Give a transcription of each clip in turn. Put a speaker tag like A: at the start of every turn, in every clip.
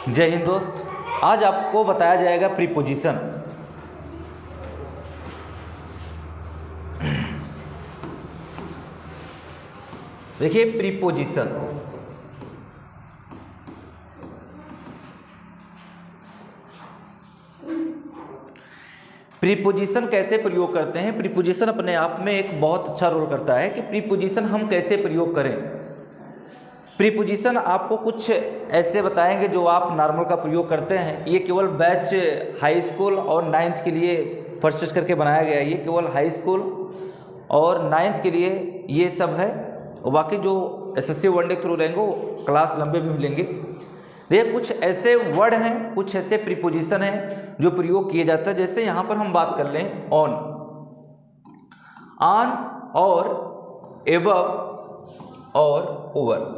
A: जय हिंद दोस्त। आज आपको बताया जाएगा प्रीपोजिशन। देखिए प्रीपोजिशन, प्रीपोजिशन कैसे प्रयोग करते हैं। प्रीपोजिशन अपने आप में एक बहुत अच्छा रोल करता है कि प्रीपोजिशन हम कैसे प्रयोग करें। प्रीपोजिशन आपको कुछ ऐसे बताएंगे जो आप नॉर्मल का प्रयोग करते हैं। ये केवल बैच हाई स्कूल और नाइन्थ के लिए परचेज करके बनाया गया है। ये केवल हाई स्कूल और नाइन्थ के लिए ये सब है, और बाकी जो एसएससी वनडे थ्रू रहेंगे वो क्लास लंबे में मिलेंगे। देखिए कुछ ऐसे वर्ड हैं, कुछ ऐसे प्रीपोजिशन हैं जो प्रयोग किए जाते हैं। जैसे यहाँ पर हम बात कर लें ऑन, ऑन और एबव और ओवर।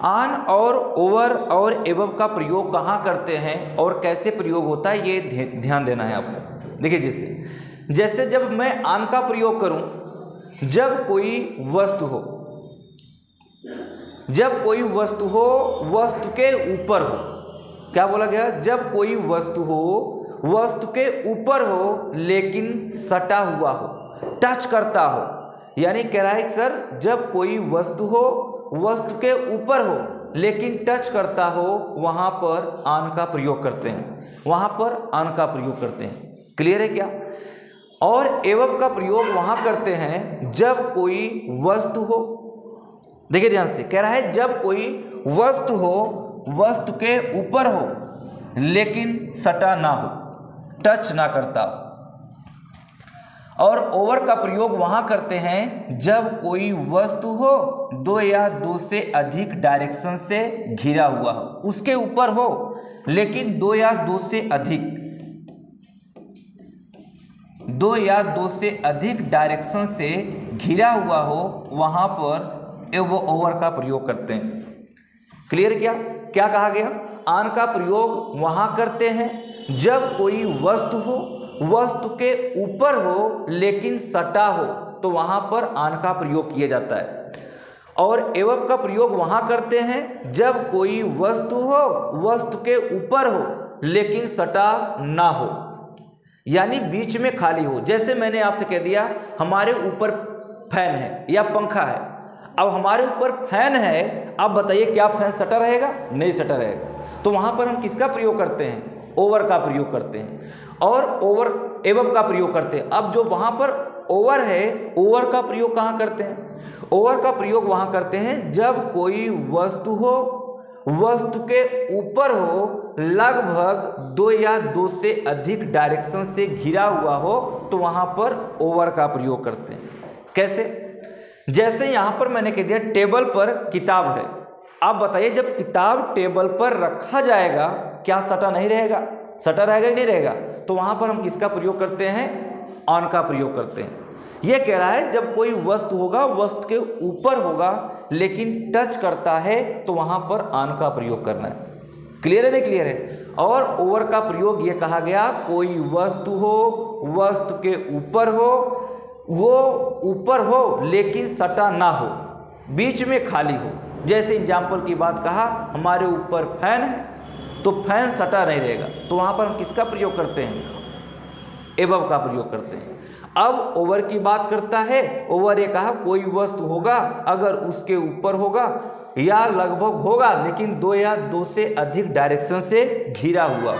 A: ऑन और ओवर और एबव का प्रयोग कहाँ करते हैं और कैसे प्रयोग होता है, ये ध्यान देना है आपको। देखिए जैसे जब मैं ऑन का प्रयोग करूं, जब कोई वस्तु हो, जब कोई वस्तु हो वस्तु के ऊपर हो। क्या बोला गया? जब कोई वस्तु हो वस्तु के ऊपर हो लेकिन सटा हुआ हो, टच करता हो। यानी कह रहा है सर जब कोई वस्तु हो वस्तु के ऊपर हो लेकिन टच करता हो, वहां पर ऑन का प्रयोग करते हैं, वहां पर ऑन का प्रयोग करते हैं। क्लियर है क्या? और एवं का प्रयोग वहां करते हैं जब कोई वस्तु हो। देखिए ध्यान से, कह रहा है जब कोई वस्तु हो वस्तु के ऊपर हो लेकिन सटा ना हो, टच ना करता हो। और ओवर का प्रयोग वहां करते हैं जब कोई वस्तु हो दो या दो से अधिक डायरेक्शन से घिरा हुआ हो, उसके ऊपर हो लेकिन दो या दो से अधिक डायरेक्शन से घिरा हुआ हो, वहां पर वो ओवर का प्रयोग करते हैं। क्लियर क्या कहा गया? ऑन का प्रयोग वहां करते हैं जब कोई वस्तु हो वस्तु के ऊपर हो लेकिन सटा हो, तो वहां पर ऑन का प्रयोग किया जाता है। और एवं का प्रयोग वहां करते हैं जब कोई वस्तु हो वस्तु के ऊपर हो लेकिन सटा ना हो, यानी बीच में खाली हो। जैसे मैंने आपसे कह दिया हमारे ऊपर फैन है या पंखा है, अब हमारे ऊपर फैन है, अब बताइए क्या फैन सटा रहेगा? नहीं सटा रहेगा। तो वहां पर हम किसका प्रयोग करते हैं? ओवर का प्रयोग करते हैं। और ओवर एवं का प्रयोग करते हैं। अब जो वहां पर ओवर है, ओवर का प्रयोग कहां करते हैं? ओवर का प्रयोग वहां करते हैं जब कोई वस्तु हो वस्तु के ऊपर हो, लगभग दो या दो से अधिक डायरेक्शन से घिरा हुआ हो, तो वहां पर ओवर का प्रयोग करते हैं। कैसे? जैसे यहां पर मैंने कह दिया टेबल पर किताब है। आप बताइए जब किताब टेबल पर रखा जाएगा क्या सटा नहीं रहेगा? सटा रहेगा ही नहीं रहेगा। तो वहां पर हम किसका प्रयोग करते हैं? ऑन का प्रयोग करते हैं। यह कह रहा है जब कोई वस्तु होगा वस्तु के ऊपर होगा लेकिन टच करता है, तो वहां पर ऑन का प्रयोग करना है। क्लियर है नहीं क्लियर है? और ओवर का प्रयोग यह कहा गया कोई वस्तु हो वस्तु के ऊपर हो, वो ऊपर हो लेकिन सटा ना हो, बीच में खाली हो। जैसे एग्जाम्पल की बात कहा, हमारे ऊपर फैन है तो फैन सटा नहीं रहेगा, तो वहां पर हम किसका प्रयोग करते हैं? एबव का प्रयोग करते हैं। अब ओवर की बात करता है। ओवर ये कहा कोई वस्तु होगा अगर उसके ऊपर होगा या लगभग होगा लेकिन दो या दो से अधिक डायरेक्शन से घिरा हुआ।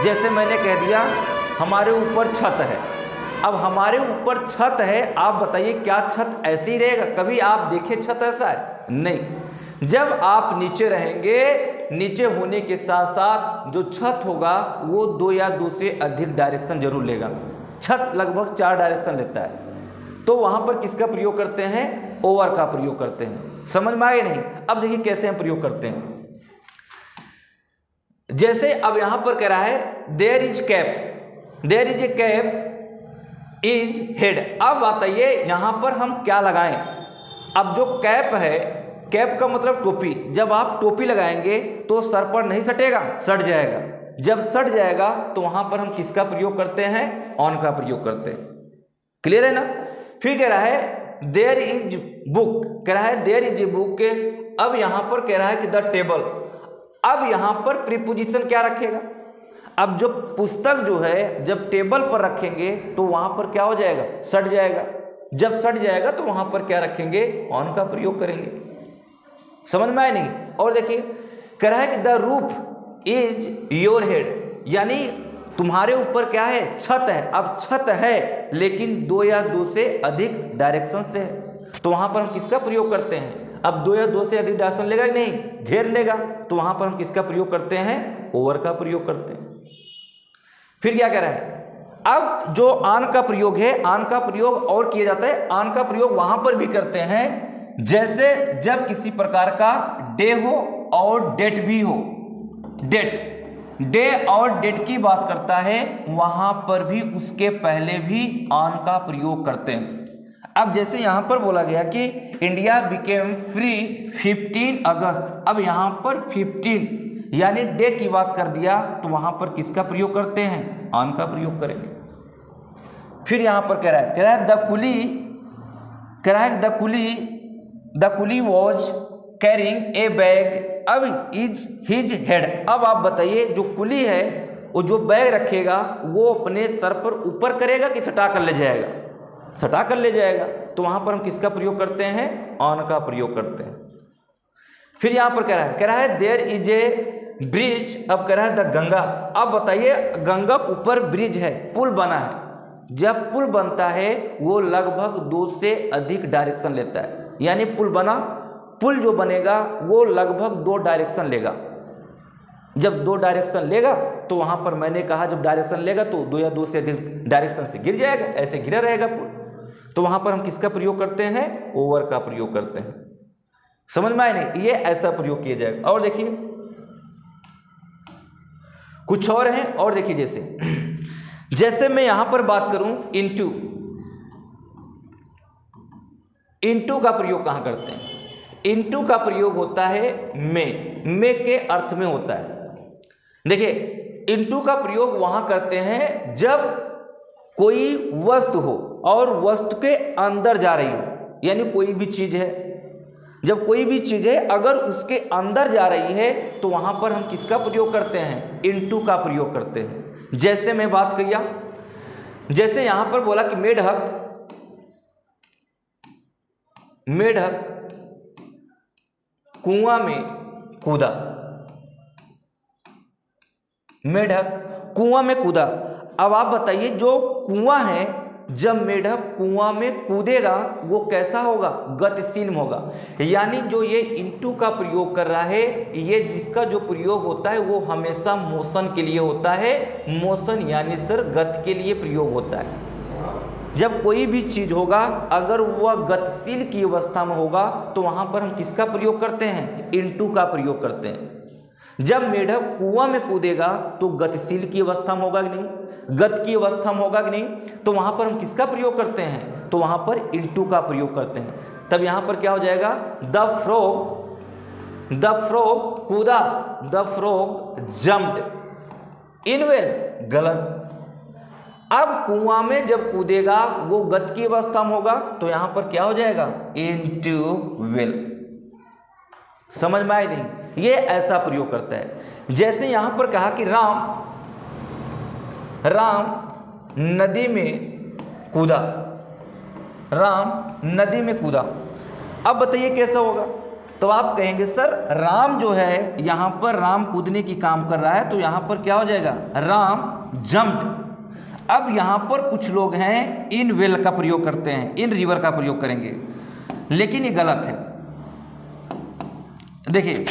A: जैसे मैंने कह दिया हमारे ऊपर छत है। अब हमारे ऊपर छत है, आप बताइए क्या छत ऐसे ही रहेगा? कभी आप देखे छत ऐसा है? नहीं। जब आप नीचे रहेंगे, नीचे होने के साथ साथ जो छत होगा वो दो या दो से अधिक डायरेक्शन जरूर लेगा। छत लगभग 4 डायरेक्शन लेता है, तो वहां पर किसका प्रयोग करते हैं? ओवर का प्रयोग करते हैं। समझ में आए नहीं? अब देखिए कैसे हम प्रयोग करते हैं। जैसे अब यहां पर कह रहा है there is cap, there is a cap is head. अब बताइए यहां पर हम क्या लगाएं? अब जो कैप है, कैप का मतलब टोपी, जब आप टोपी लगाएंगे तो सर पर नहीं सटेगा, सट जाएगा। जब सट जाएगा तो वहां पर हम किसका प्रयोग करते हैं? ऑन का प्रयोग करते हैं। क्लियर है ना? फिर कह रहा है देयर इज बुक, कह रहा है देयर इज ए बुक अब यहां पर कह रहा है कि द टेबल, अब यहां पर प्रीपोजिशन क्या रखेगा? अब जो पुस्तक जो है जब टेबल पर रखेंगे तो वहां पर क्या हो जाएगा? सट जाएगा। जब सट जाएगा तो वहां पर क्या रखेंगे? ऑन का प्रयोग करेंगे। समझ में आया नहीं? और देखिए कह रहा है कि the roof is your head, यानी तुम्हारे ऊपर क्या है? छत है। अब छत है लेकिन 2 या 2 से अधिक डायरेक्शन से है, तो वहां पर हम किसका प्रयोग करते हैं? अब 2 या 2 से अधिक डायरेक्शन लेगा कि नहीं? घेर लेगा। तो वहां पर हम किसका प्रयोग करते हैं? ओवर का प्रयोग करते हैं। फिर क्या कह रहा है? अब जो ऑन का प्रयोग है, ऑन का प्रयोग और किया जाता है। ऑन का प्रयोग वहां पर भी करते हैं जैसे जब किसी प्रकार का डे हो और डेट भी हो। डे और डेट की बात करता है, वहां पर भी उसके पहले भी ऑन का प्रयोग करते हैं। अब जैसे यहां पर बोला गया कि इंडिया बिकेम फ्री 15 अगस्त, अब यहां पर 15 यानी डे की बात कर दिया, तो वहां पर किसका प्रयोग करते हैं? ऑन का प्रयोग करेंगे। फिर यहां पर कह रहा है the coolie was carrying a bag, अब इज हिज हेड। अब आप बताइए जो कुली है वो जो बैग रखेगा वो अपने सर पर ऊपर करेगा कि सटा कर ले जाएगा? सटा कर ले जाएगा। तो वहां पर हम किसका प्रयोग करते हैं? ऑन का प्रयोग करते हैं। फिर यहां पर कह रहा है देयर इज ए ब्रिज, अब कह रहा है द गंगा। अब बताइए गंगा के ऊपर ब्रिज है, पुल बना है। जब पुल बनता है वो लगभग 2 से अधिक डायरेक्शन लेता है, यानी पुल जो बनेगा वो लगभग 2 डायरेक्शन लेगा। जब 2 डायरेक्शन लेगा तो वहां पर मैंने कहा जब डायरेक्शन लेगा तो 2 या 2 से अधिक डायरेक्शन से गिर जाएगा, ऐसे घिरा रहेगा पुल। तो वहां पर हम किसका प्रयोग करते हैं? ओवर का प्रयोग करते हैं। समझ में आए नहीं? ये ऐसा प्रयोग किया जाएगा। और देखिए कुछ और है, और देखिए जैसे मैं यहां पर बात करूं इनटू का प्रयोग कहां करते हैं? इनटू का प्रयोग होता है में के अर्थ में होता है। देखिए इनटू का प्रयोग वहां करते हैं जब कोई वस्तु हो और वस्तु के अंदर जा रही हो, यानी कोई भी चीज है, जब कोई भी चीज है अगर उसके अंदर जा रही है तो वहां पर हम किसका प्रयोग करते हैं? इनटू का प्रयोग करते हैं। जैसे मैं बात किया, जैसे यहां पर बोला कि मेढक कुआं में कूदा, मेढक कुआं में कूदा। अब आप बताइए जो कुआं है, जब मेढक कुआं में कूदेगा वो कैसा होगा? गतिशील होगा। यानी जो ये इनटू का प्रयोग कर रहा है, ये जिसका जो प्रयोग होता है वो हमेशा मोशन के लिए होता है। मोशन यानी सर गति के लिए प्रयोग होता है। जब कोई भी चीज होगा अगर वह गतिशील की अवस्था में होगा तो वहां पर हम किसका प्रयोग करते हैं? इनटू का प्रयोग करते हैं। जब मेढक कुआं में कूदेगा तो गतिशील की अवस्था में होगा कि नहीं? गति की अवस्था में होगा कि नहीं? तो वहां पर हम किसका प्रयोग करते हैं? तो वहां पर इनटू का प्रयोग करते हैं। तब यहां पर क्या हो जाएगा? द फ्रॉग कूदा, the frog jumped in well, गलत। अब कुआं में जब कूदेगा वो गति की अवस्था में होगा तो यहां पर क्या हो जाएगा? Into well. समझ में आई नहीं? ये ऐसा प्रयोग करता है। जैसे यहां पर कहा कि राम नदी में कूदा, राम नदी में कूदा। अब बताइए कैसा होगा? तो आप कहेंगे सर राम जो है यहां पर राम कूदने की काम कर रहा है, तो यहां पर क्या हो जाएगा? राम जम्प्ड। अब यहां पर कुछ लोग हैं इन वेल का प्रयोग करते हैं, इन रिवर का प्रयोग करेंगे, लेकिन ये गलत है। देखिए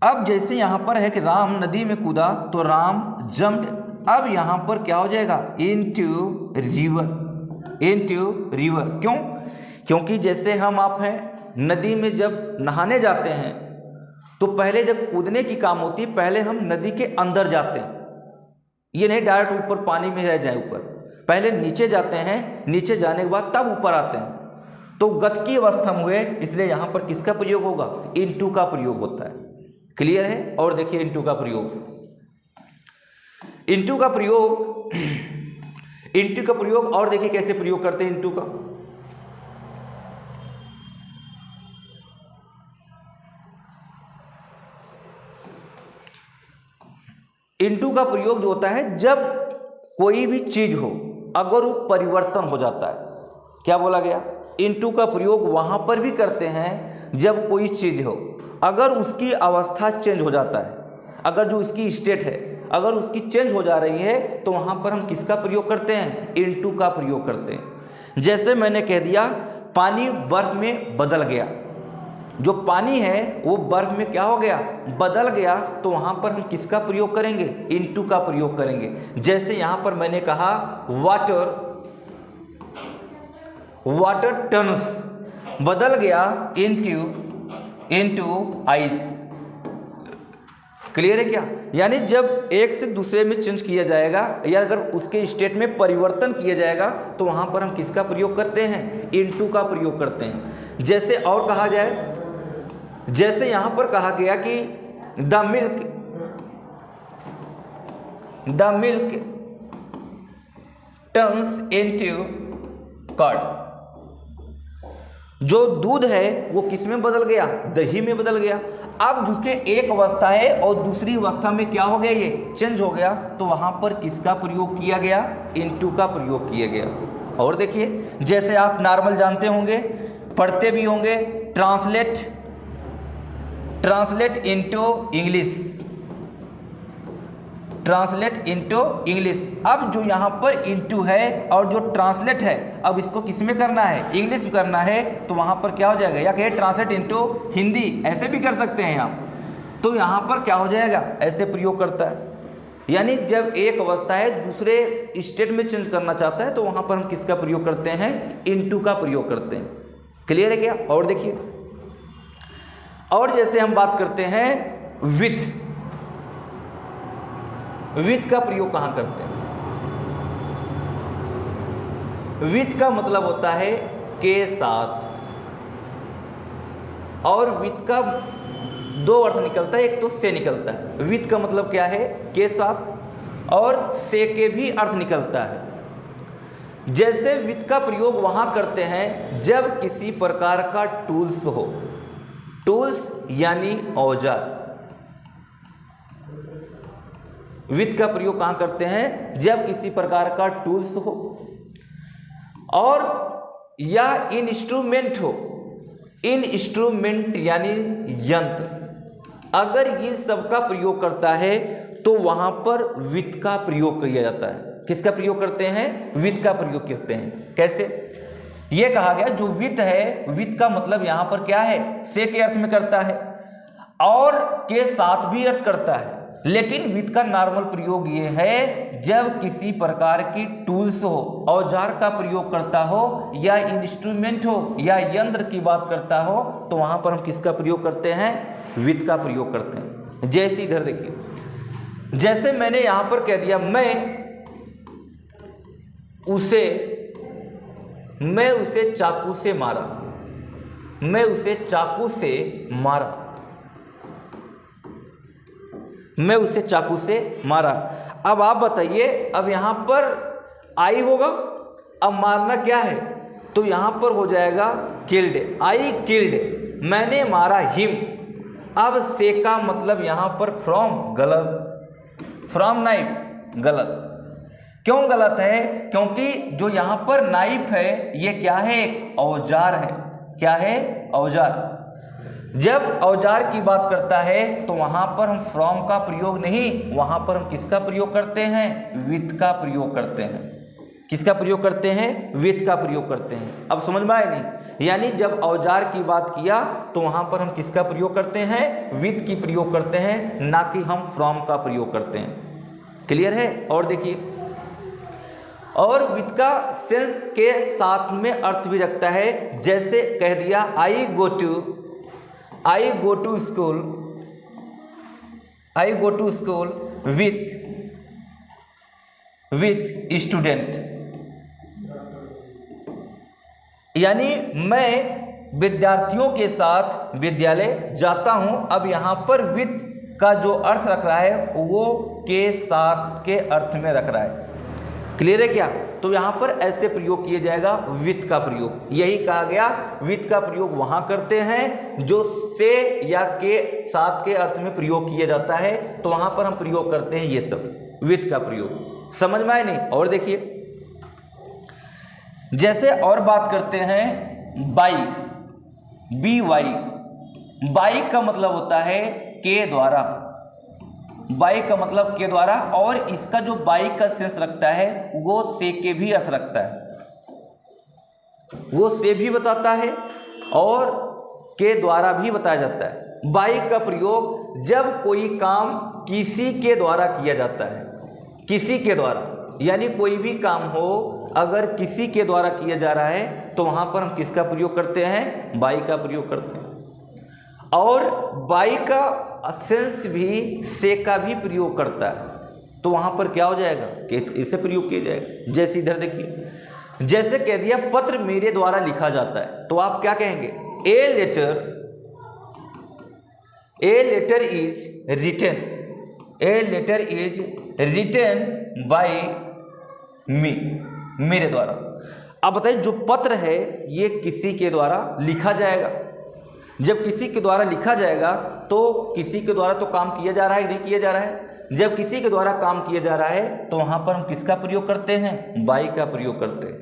A: अब जैसे यहां पर है कि राम नदी में कूदा तो राम जम्प्ड। अब यहां पर क्या हो जाएगा? Into river. क्यों? क्योंकि जैसे आप हैं नदी में जब नहाने जाते हैं तो पहले जब कूदने की काम होती है पहले हम नदी के अंदर जाते हैं, ये नहीं डायरेक्ट ऊपर पानी में रह जाए, ऊपर पहले नीचे जाते हैं, नीचे जाने के बाद तब ऊपर आते हैं। तो गति की अवस्था में हुए, इसलिए यहां पर किसका प्रयोग होगा? इनटू का प्रयोग होता है। क्लियर है? और देखिए इनटू का प्रयोग और देखिए कैसे प्रयोग करते हैं इनटू का। इनटू का प्रयोग जो होता है जब कोई भी चीज हो अगर वो परिवर्तन हो जाता है, क्या बोला गया, इनटू का प्रयोग वहां पर भी करते हैं जब कोई चीज हो अगर उसकी अवस्था चेंज हो जाता है, अगर जो उसकी स्टेट है अगर उसकी चेंज हो जा रही है तो वहां पर हम किसका प्रयोग करते हैं, इनटू का प्रयोग करते हैं। जैसे मैंने कह दिया पानी बर्फ में बदल गया, जो पानी है वो बर्फ में क्या हो गया, बदल गया, तो वहां पर हम किसका प्रयोग करेंगे, इनटू का प्रयोग करेंगे। जैसे यहां पर मैंने कहा वाटर टर्न्स बदल गया इनटू आइस। क्लियर है क्या, यानी जब एक से दूसरे में चेंज किया जाएगा या अगर उसके स्टेट में परिवर्तन किया जाएगा तो वहां पर हम किसका प्रयोग करते हैं, इनटू का प्रयोग करते हैं। जैसे और कहा जाए, जैसे यहां पर कहा गया कि the milk turns into curd, जो दूध है वो किस में बदल गया, दही में बदल गया। अब चूंकि एक अवस्था है और दूसरी अवस्था में क्या हो गया, ये चेंज हो गया, तो वहां पर किसका प्रयोग किया गया, इनटू का प्रयोग किया गया। और देखिए जैसे आप नॉर्मल जानते होंगे, पढ़ते भी होंगे, ट्रांसलेट इनटू इंग्लिश। अब जो यहाँ पर इनटू है और जो ट्रांसलेट है, अब इसको किस में करना है, इंग्लिश में करना है, तो वहाँ पर क्या हो जाएगा, या कहे ट्रांसलेट इनटू हिंदी, ऐसे भी कर सकते हैं आप, तो यहाँ पर क्या हो जाएगा, ऐसे प्रयोग करता है। यानी जब एक अवस्था है दूसरे स्टेट में चेंज करना चाहता है तो वहाँ पर हम किसका प्रयोग करते हैं, इनटू का प्रयोग करते हैं। क्लियर है क्या। और देखिए, और जैसे हम बात करते हैं विथ का प्रयोग कहाँ करते हैं, विथ का मतलब होता है के साथ, और विथ का दो अर्थ निकलता है, एक तो से निकलता है। विथ का मतलब क्या है, के साथ, और से के भी अर्थ निकलता है। जैसे विथ का प्रयोग वहां करते हैं जब किसी प्रकार का टूल्स हो, टूल्स यानी औजार। विथ का प्रयोग कहां करते हैं, जब किसी प्रकार का टूल्स हो और या इंस्ट्रूमेंट हो, इंस्ट्रूमेंट यानी यंत्र, अगर इन सब का प्रयोग करता है तो वहां पर विथ का प्रयोग किया जाता है। किसका प्रयोग करते हैं, विथ का प्रयोग करते हैं। कैसे, यह कहा गया जो विथ है, विथ का मतलब यहां पर क्या है, से के अर्थ में करता है और के साथ भी अर्थ करता है, लेकिन विथ का नॉर्मल प्रयोग ये है जब किसी प्रकार की टूल्स हो, औजार का प्रयोग करता हो, या इंस्ट्रूमेंट हो या यंत्र की बात करता हो, तो वहां पर हम किसका प्रयोग करते हैं, विथ का प्रयोग करते हैं। जैसे इधर देखिए, जैसे मैंने यहां पर कह दिया मैं उसे चाकू से मारा, मैं उसे चाकू से मारा, मैं उसे चाकू से मारा। अब आप बताइए, अब यहां पर आई होगा, अब मारना क्या है, तो यहां पर हो जाएगा किल्ड, आई किल्ड, मैंने मारा हिम। अब से का मतलब यहां पर फ्रॉम, गलत, फ्रॉम नाइफ, गलत। क्यों गलत है, क्योंकि जो यहां पर नाइफ है ये क्या है, एक औजार है। क्या है, औजार। जब औजार की बात करता है तो वहां पर हम फ्रॉम का प्रयोग नहीं, वहां पर हम किसका प्रयोग करते हैं, विथ का प्रयोग करते हैं। किसका प्रयोग करते हैं, विथ का प्रयोग करते हैं। अब समझ में आए नहीं, यानी जब औजार की बात किया तो वहां पर हम किसका प्रयोग करते हैं, विथ की प्रयोग करते हैं, ना कि हम फ्रॉम का प्रयोग करते हैं। क्लियर है। और देखिए, और विथ का सेंस के साथ में अर्थ भी रखता है। जैसे कह दिया I go to school with student, यानी मैं विद्यार्थियों के साथ विद्यालय जाता हूं। अब यहां पर विथ का जो अर्थ रख रहा है वो के साथ के अर्थ में रख रहा है। क्लियर है क्या। तो यहाँ पर ऐसे प्रयोग किया जाएगा विथ का प्रयोग। यही कहा गया विथ का प्रयोग वहां करते हैं जो से या के साथ के अर्थ में प्रयोग किया जाता है, तो वहां पर हम प्रयोग करते हैं ये सब विथ का प्रयोग। समझ में आए नहीं? और देखिए जैसे और बात करते हैं बाई, बी वाई। बाई का मतलब होता है के द्वारा, बाई का मतलब के द्वारा, और इसका जो बाई का सेंस रखता है वो से के भी अर्थ रखता है, वो से भी बताता है और के द्वारा भी बताया जाता है। बाई का प्रयोग जब कोई काम किसी के द्वारा किया जाता है, किसी के द्वारा, यानी कोई भी काम हो अगर किसी के द्वारा किया जा रहा है तो वहां पर हम किसका प्रयोग करते हैं? बाई का प्रयोग करते हैं। और बाई का सेंस भी से का भी प्रयोग करता है, तो वहां पर क्या हो जाएगा कि इसे प्रयोग किया जाएगा। जैसे इधर देखिए, जैसे कह दिया पत्र मेरे द्वारा लिखा जाता है, तो आप क्या कहेंगे? A letter is written, a letter is written by me, मेरे द्वारा। अब बताइए जो पत्र है ये किसी के द्वारा लिखा जाएगा। जब किसी के द्वारा लिखा जाएगा तो किसी के द्वारा तो काम किया जा रहा है, नहीं किया जा रहा है? जब किसी के द्वारा काम किया जा रहा है तो वहां पर हम किसका प्रयोग करते हैं? बाई का प्रयोग करते हैं।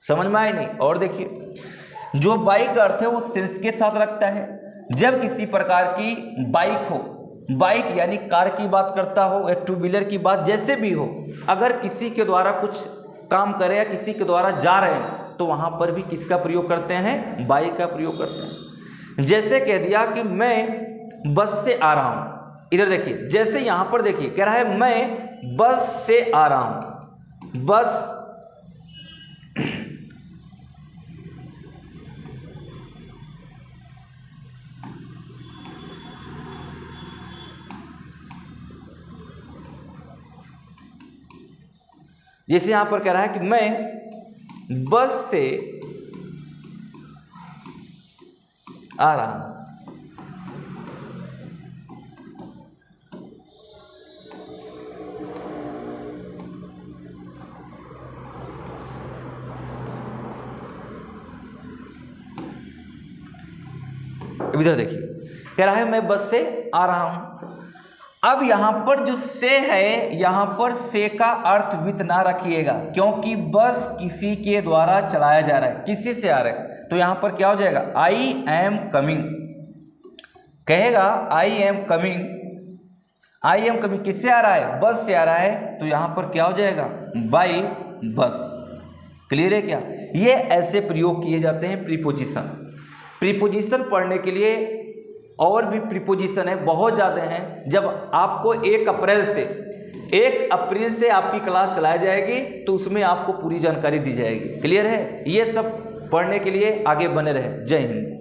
A: समझ में आए नहीं? और देखिए जो बाई का अर्थ है वो सेंस के साथ रखता है। जब किसी प्रकार की बाइक हो, बाइक यानी कार की बात करता हो या टू व्हीलर की बात, जैसे भी हो, अगर किसी के द्वारा कुछ काम करे या किसी के द्वारा जा रहे हैं तो वहां पर भी किसका प्रयोग करते हैं? बाई का प्रयोग करते हैं। जैसे कह दिया कि मैं बस से आ रहा हूं, इधर देखिए, जैसे यहां पर देखिए कह रहा है मैं बस से आ रहा हूं, बस जैसे यहां पर कह रहा है कि मैं बस से आ रहा हूं, इधर देखिए कह रहा है मैं बस से आ रहा हूं। अब यहां पर जो से है, यहां पर से का अर्थ विथ ना रखिएगा, क्योंकि बस किसी के द्वारा चलाया जा रहा है, किसी से आ रहा है, तो यहां पर क्या हो जाएगा? आई एम कमिंग, कहेगा I am coming, I am coming किससे आ रहा है? बस से आ रहा है, तो यहां पर क्या हो जाएगा? By bus. क्लियर है क्या? ये ऐसे प्रयोग किए जाते हैं प्रीपोजिशन। प्रीपोजिशन पढ़ने के लिए और भी प्रीपोजिशन है, बहुत ज़्यादा हैं। जब आपको 1 अप्रैल से आपकी क्लास चलाई जाएगी तो उसमें आपको पूरी जानकारी दी जाएगी। क्लियर है? ये सब पढ़ने के लिए आगे बने रहे। जय हिंद।